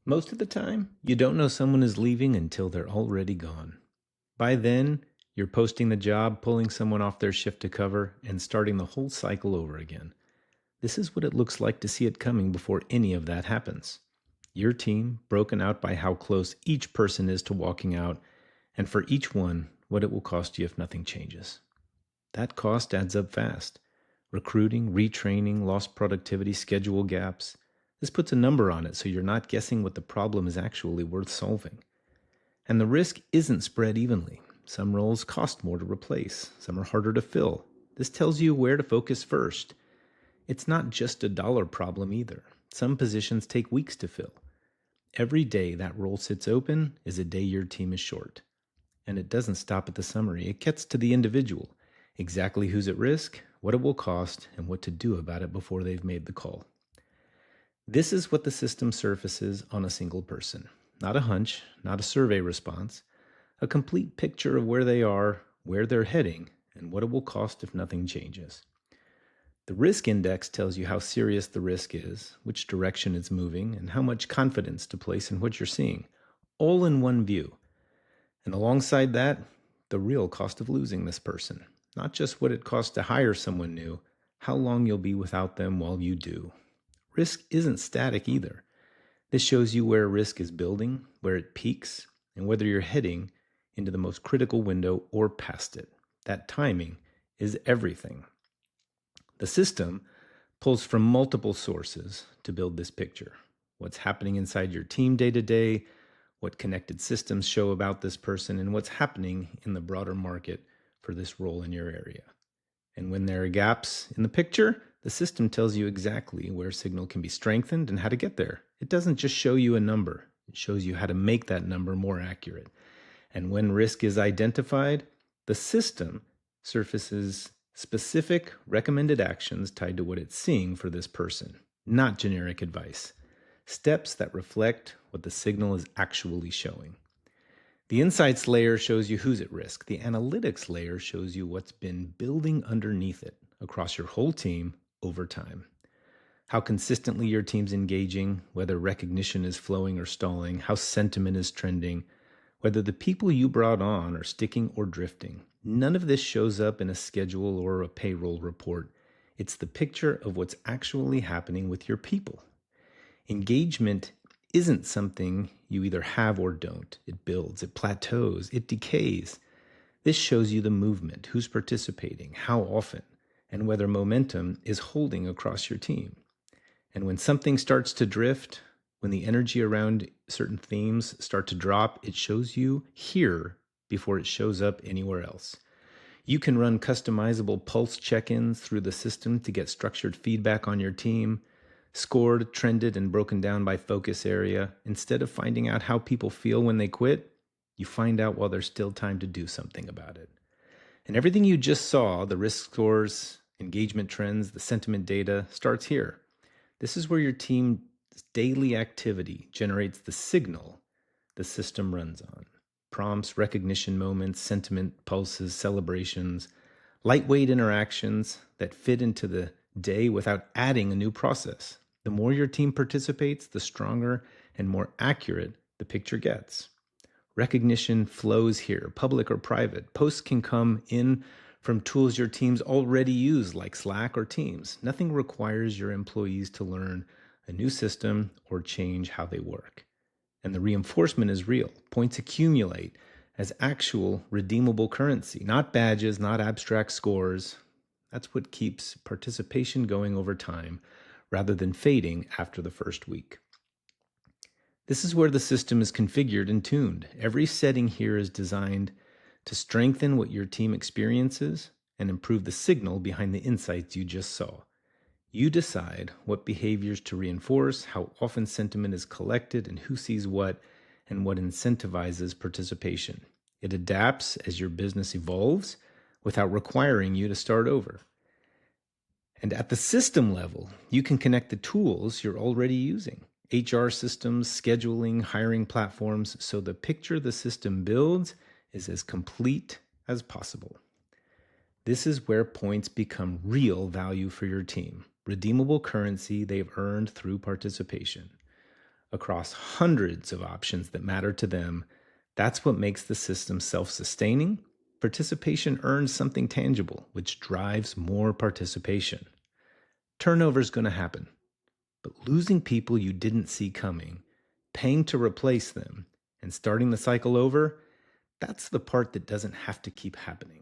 Most of the time, you don't know someone is leaving until they're already gone. By then, you're posting the job, pulling someone off their shift to cover, and starting the whole cycle over again. This is what it looks like to see it coming before any of that happens. Your team broken out by how close each person is to walking out, and for each one, what it will cost you if nothing changes. That cost adds up fast. Recruiting, retraining, lost productivity, schedule gaps. This puts a number on it so you're not guessing what the problem is actually worth solving. And the risk isn't spread evenly. Some roles cost more to replace, some are harder to fill. This tells you where to focus first. It's not just a dollar problem either. Some positions take weeks to fill. Every day that role sits open is a day your team is short. And it doesn't stop at the summary, it gets to the individual. Exactly who's at risk, what it will cost, and what to do about it before they've made the call. This is what the system surfaces on a single person. Not a hunch, not a survey response, a complete picture of where they are, where they're heading, and what it will cost if nothing changes. The risk index tells you how serious the risk is, which direction it's moving, and how much confidence to place in what you're seeing, all in one view. And alongside that, the real cost of losing this person. Not just what it costs to hire someone new, how long you'll be without them while you do. Risk isn't static either. This shows you where risk is building, where it peaks, and whether you're heading into the most critical window or past it. That timing is everything. The system pulls from multiple sources to build this picture. What's happening inside your team day to day, what connected systems show about this person, and what's happening in the broader market for this role in your area. And when there are gaps in the picture, the system tells you exactly where signal can be strengthened and how to get there. It doesn't just show you a number, it shows you how to make that number more accurate. And when risk is identified, the system surfaces specific recommended actions tied to what it's seeing for this person, not generic advice. Steps that reflect what the signal is actually showing. The insights layer shows you who's at risk. The analytics layer shows you what's been building underneath it across your whole team over time. How consistently your team's engaging, whether recognition is flowing or stalling, how sentiment is trending, whether the people you brought on are sticking or drifting. None of this shows up in a schedule or a payroll report. It's the picture of what's actually happening with your people. Engagement isn't something you either have or don't. It builds, it plateaus, it decays. This shows you the movement, who's participating, how often, and whether momentum is holding across your team. And when something starts to drift, when the energy around certain themes start to drop, it shows you here before it shows up anywhere else. You can run customizable pulse check-ins through the system to get structured feedback on your team, scored, trended, and broken down by focus area. Instead of finding out how people feel when they quit, you find out while there's still time to do something about it. And everything you just saw, the risk scores, engagement trends, the sentiment data, starts here. This is where your team's daily activity generates the signal the system runs on. Prompts, recognition moments, sentiment pulses, celebrations, lightweight interactions that fit into the day without adding a new process. The more your team participates, the stronger and more accurate the picture gets. Recognition flows here, public or private. Posts can come in from tools your teams already use, like Slack or Teams. Nothing requires your employees to learn a new system or change how they work. And the reinforcement is real. Points accumulate as actual redeemable currency, not badges, not abstract scores. That's what keeps participation going over time rather than fading after the first week. This is where the system is configured and tuned. Every setting here is designed to strengthen what your team experiences and improve the signal behind the insights you just saw. You decide what behaviors to reinforce, how often sentiment is collected, and who sees what, and what incentivizes participation. It adapts as your business evolves without requiring you to start over. And at the system level, you can connect the tools you're already using. HR systems, scheduling, hiring platforms, so the picture the system builds is as complete as possible. This is where points become real value for your team, redeemable currency they've earned through participation. across hundreds of options that matter to them. That's what makes the system self-sustaining. Participation earns something tangible, which drives more participation. Turnover is going to happen, but losing people you didn't see coming, paying to replace them, and starting the cycle over, that's the part that doesn't have to keep happening.